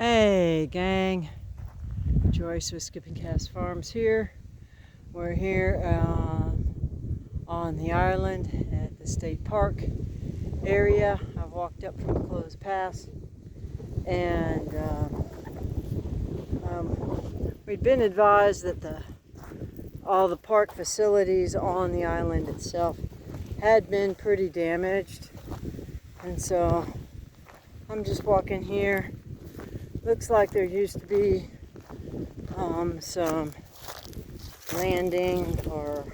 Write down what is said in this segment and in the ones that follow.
Hey gang, Joyce with Skipping Cass Farms here. We're here on the island at the state park area. I walked up from Clothes Pass and we'd been advised that all the park facilities on the island itself had been pretty damaged, and so I'm just walking here. Looks like there used to be some landing or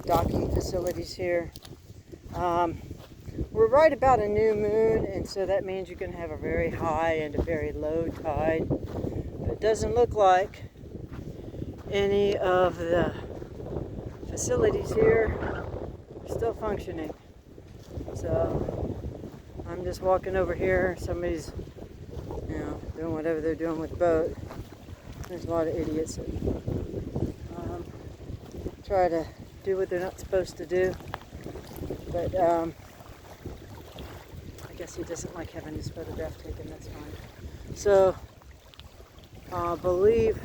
docking facilities here. We're right about a new moon, and so that means you can have a very high and a very low tide. But it doesn't look like any of the facilities here are still functioning. So I'm just walking over here. Somebody's doing whatever they're doing with the boat. There's a lot of idiots that try to do what they're not supposed to do. But I guess he doesn't like having his photograph taken, that's fine. So I believe,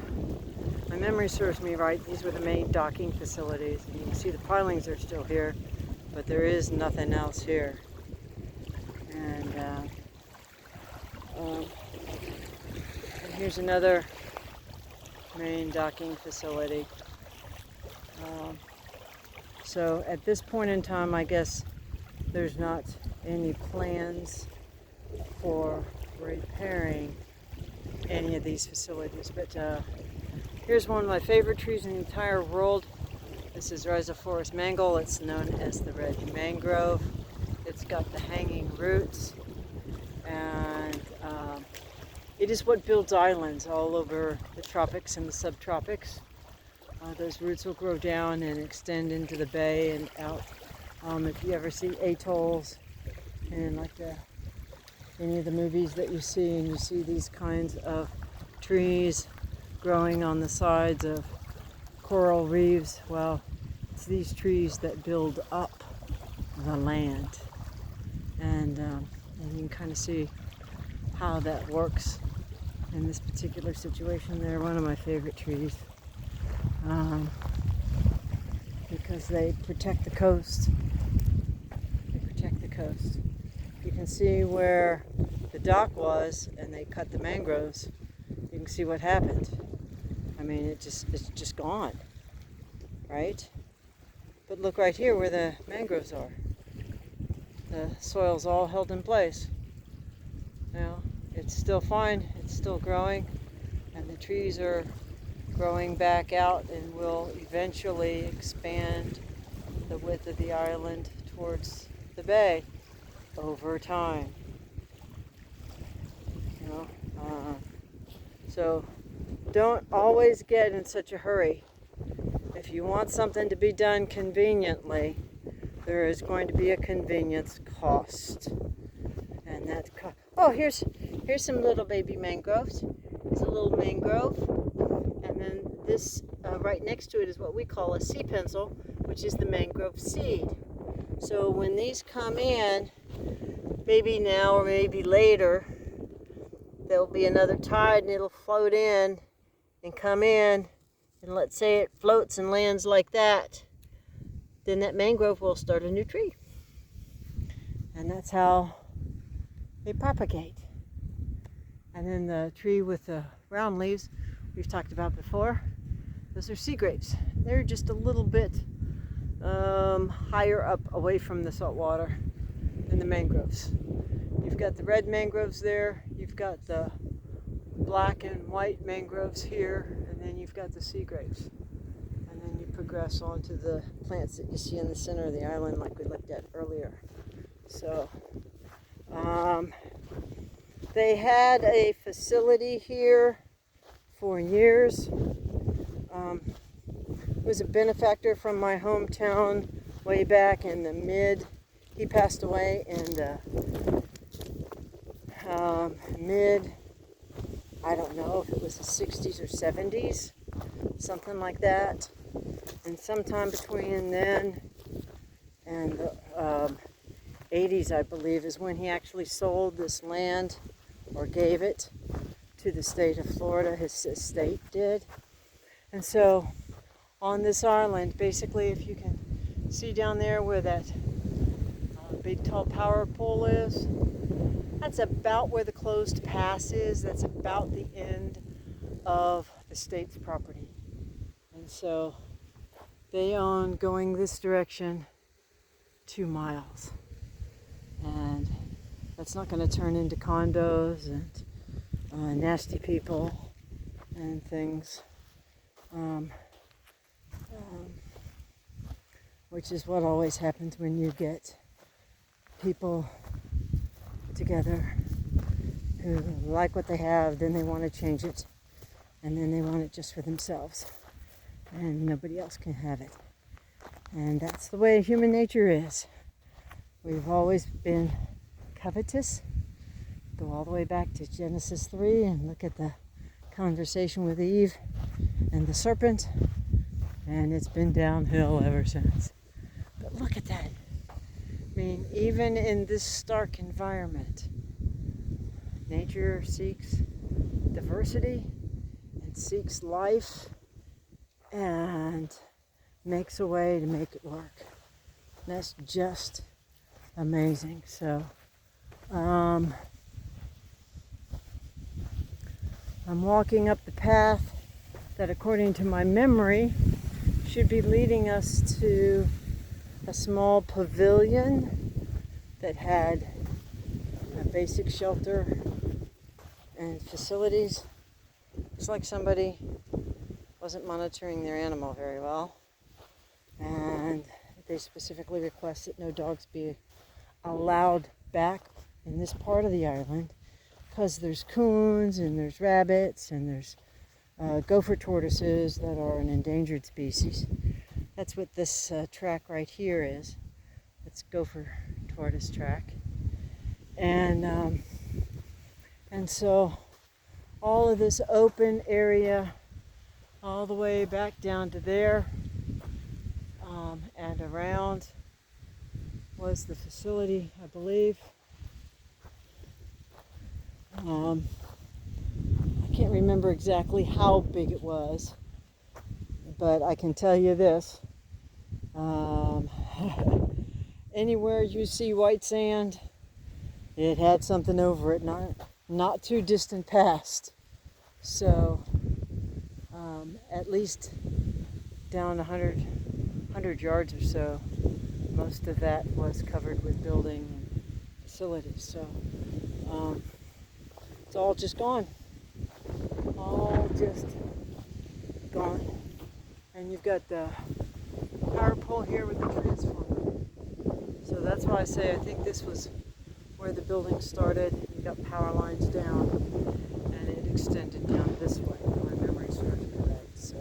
my memory serves me right, these were the main docking facilities. And you can see the pilings are still here, but there is nothing else here. And here's another main docking facility. So at this point in time, I guess there's not any plans for repairing any of these facilities. But here's one of my favorite trees in the entire world. This is Rhizophorus mangle. It's known as the red mangrove. It's got the hanging roots, and it is what builds islands all over the tropics and the subtropics. Those roots will grow down and extend into the bay and out. If you ever see atolls and like any of the movies that you see, and you see these kinds of trees growing on the sides of coral reefs, well, it's these trees that build up the land. And you can kind of see how that works in this particular situation. They're one of my favorite trees because they protect the coast. They protect the coast. You can see where the dock was, and they cut the mangroves. You can see what happened. I mean, it's just gone, right? But look right here where the mangroves are. The soil's all held in place. Now, it's still fine, it's still growing, and the trees are growing back out and will eventually expand the width of the island towards the bay over time. So don't always get in such a hurry. If you want something to be done conveniently, there is going to be a convenience cost. And that oh, here's some little baby mangroves. There's a little mangrove, and then this right next to it is what we call a sea pencil, which is the mangrove seed. So when these come in, maybe now or maybe later, there'll be another tide and it'll float in and come in, and let's say it floats and lands like that, then that mangrove will start a new tree. And that's how they propagate. And then the tree with the round leaves we've talked about before, those are sea grapes. They're just a little bit higher up away from the salt water than the mangroves. You've got the red mangroves there, you've got the black and white mangroves here, and then you've got the sea grapes. And then you progress on to the plants that you see in the center of the island like we looked at earlier. So they had a facility here for years. Was a benefactor from my hometown way back in the he passed away in the I don't know if it was the 60s or 70s, something like that. And sometime between then and the 80s, I believe, is when he actually sold this land, or gave it, to the state of Florida. His state did. And so on this island, basically, if you can see down there where that big tall power pole is, that's about where the closed pass is. That's about the end of the state's property. And so they own, going this direction, 2 miles. And that's not going to turn into condos and nasty people and things. Which is what always happens when you get people together who like what they have, then they want to change it, and then they want it just for themselves, and nobody else can have it. And that's the way human nature is. We've always been covetous. Go all the way back to Genesis 3 and look at the conversation with Eve and the serpent, and it's been downhill ever since. But look at that. I mean, even in this stark environment, nature seeks diversity and seeks life and makes a way to make it work. And that's just amazing. So, I'm walking up the path that, according to my memory, should be leading us to a small pavilion that had a basic shelter and facilities. Looks like somebody wasn't monitoring their animal very well, and they specifically request that no dogs be allowed back in this part of the island, because there's coons and there's rabbits and there's gopher tortoises that are an endangered species. That's what this track right here is. It's gopher tortoise track. And so all of this open area all the way back down to there and around was the facility, I believe. I can't remember exactly how big it was, but I can tell you this. Anywhere you see white sand, it had something over it, not too distant past. So at least down 100 yards or so, most of that was covered with building and facilities. So it's all just gone. All just gone. And you've got the power pole here with the transformer. So that's why I say I think this was where the building started. You got power lines down, and it extended down this way, if my memory serves me right. So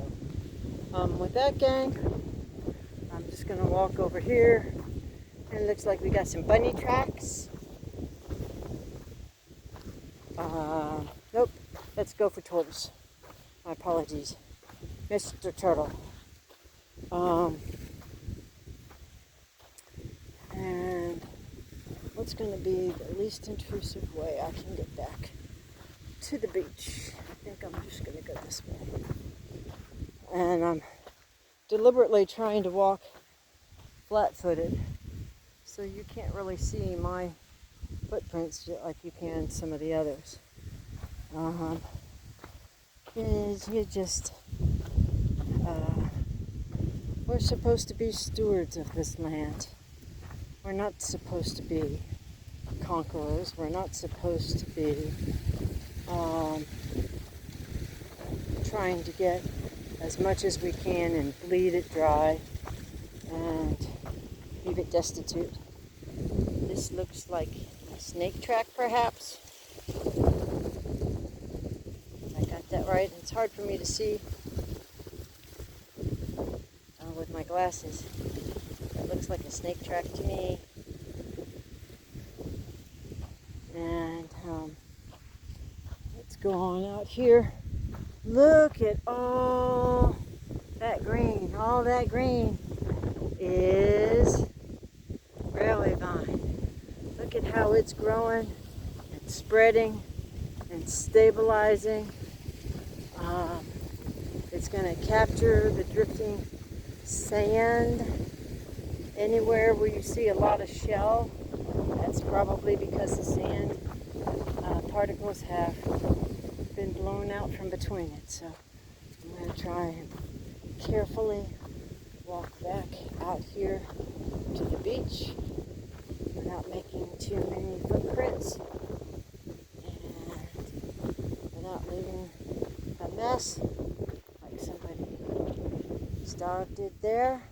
with that, gang, I'm just gonna walk over here. And it looks like we got some bunny tracks. Nope, let's go for tortoise. My apologies, Mr. Turtle. And what's going to be the least intrusive way I can get back to the beach? I think I'm just going to go this way. And I'm deliberately trying to walk flat-footed, so you can't really see my footprints like you can some of the others. You just, we're supposed to be stewards of this land. We're not supposed to be conquerors. We're not supposed to be trying to get as much as we can and bleed it dry and leave it destitute. This looks like a snake track, perhaps. I got that right. It's hard for me to see with my glasses. That looks like a snake track to me. And let's go on out here. Look at all that green. All that green is railway vine. Look at how it's growing and spreading and stabilizing. It's going to capture the drifting sand. Anywhere where you see a lot of shell, that's probably because the sand particles have been blown out from between it. So I'm going to try and carefully walk back out here to the beach without making too many footprints and without leaving a mess like somebody's dog did there.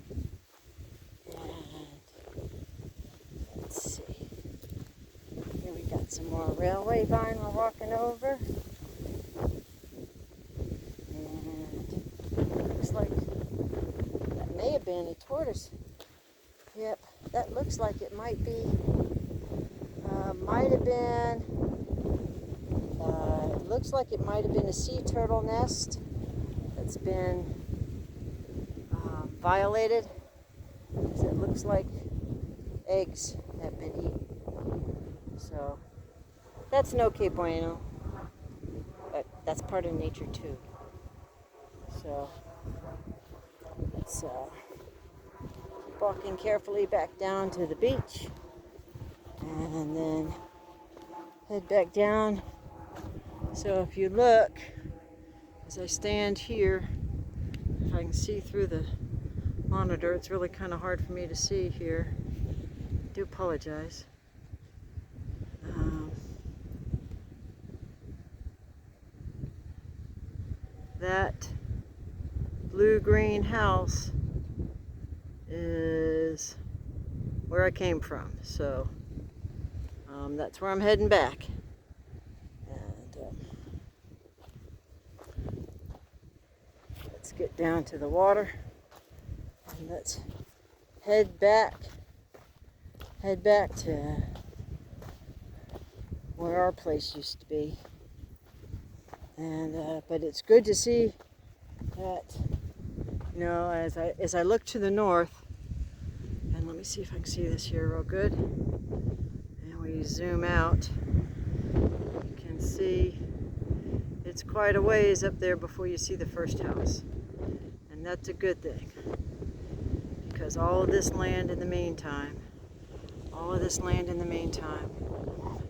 And let's see. Here we got some more railway vine we're walking over. And looks like that may have been a tortoise. Yep, that looks like it might be, it looks like it might have been a sea turtle nest that's been violated, because it looks like eggs have been eaten. So that's no que bueno, but that's part of nature too. So let's keep walking carefully back down to the beach and then head back down. So if you look, as I stand here, if I can see through the monitor, it's really kind of hard for me to see here. I do apologize. That blue-green house is where I came from, so that's where I'm heading back. And let's get down to the water and let's head back to where our place used to be. And but it's good to see that, you know, as I look to the north, and let me see if I can see this here real good, and we zoom out, you can see it's quite a ways up there before you see the first house. And that's a good thing, because all of this land in the meantime,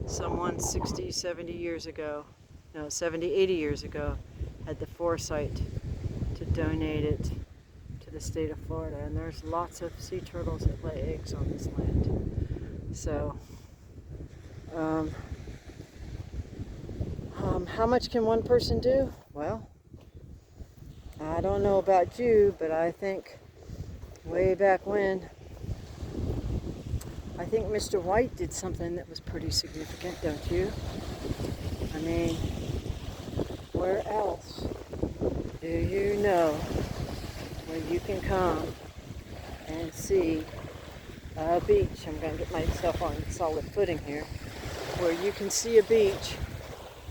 someone 60, 70 years ago, no, 70, 80 years ago, had the foresight to donate it to the state of Florida. And there's lots of sea turtles that lay eggs on this land. So, how much can one person do? Well, I don't know about you, but I think way back when, I think Mr. White did something that was pretty significant, don't you? I mean, where else do you know where you can come and see a beach? I'm going to get myself on solid footing here. Where you can see a beach.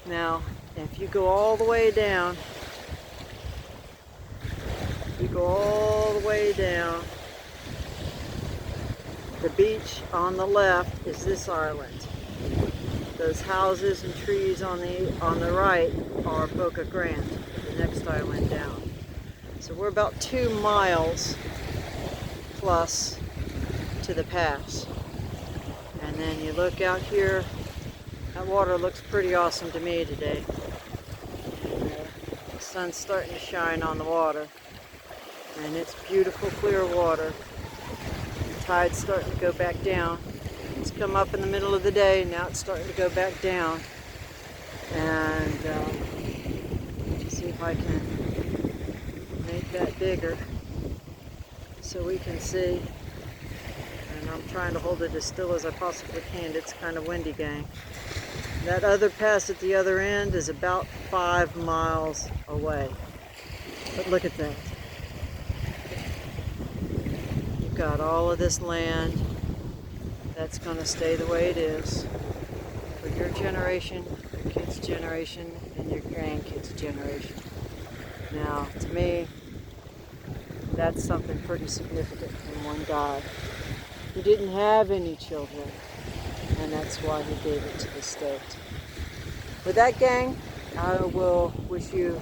Now, if you go all the way down, the beach on the left is this island. Those houses and trees on the right are Boca Grande, the next island down. So we're about 2 miles plus to the pass. And then you look out here, that water looks pretty awesome to me today. And the sun's starting to shine on the water. And it's beautiful, clear water. The tide's starting to go back down. It's come up in the middle of the day, now it's starting to go back down. And see if I can make that bigger so we can see. And I'm trying to hold it as still as I possibly can. It's kind of windy, gang. That other pass at the other end is about 5 miles away. But look at that. You've got all of this land that's going to stay the way it is for your generation, your kids' generation, and your grandkids' generation. Now, to me, that's something pretty significant from one guy. He didn't have any children, and that's why he gave it to the state. with that, gang, I will wish you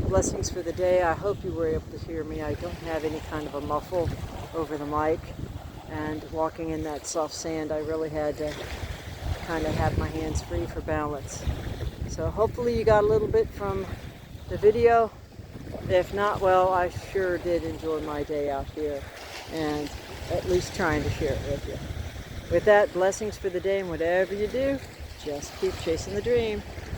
blessings for the day. I hope you were able to hear me. I don't have any kind of a muffle over the mic, and walking in that soft sand, I really had to kind of have my hands free for balance. So hopefully you got a little bit from the video. If not, well, I sure did enjoy my day out here, and at least trying to share it with you. With that, blessings for the day, and whatever you do, just keep chasing the dream.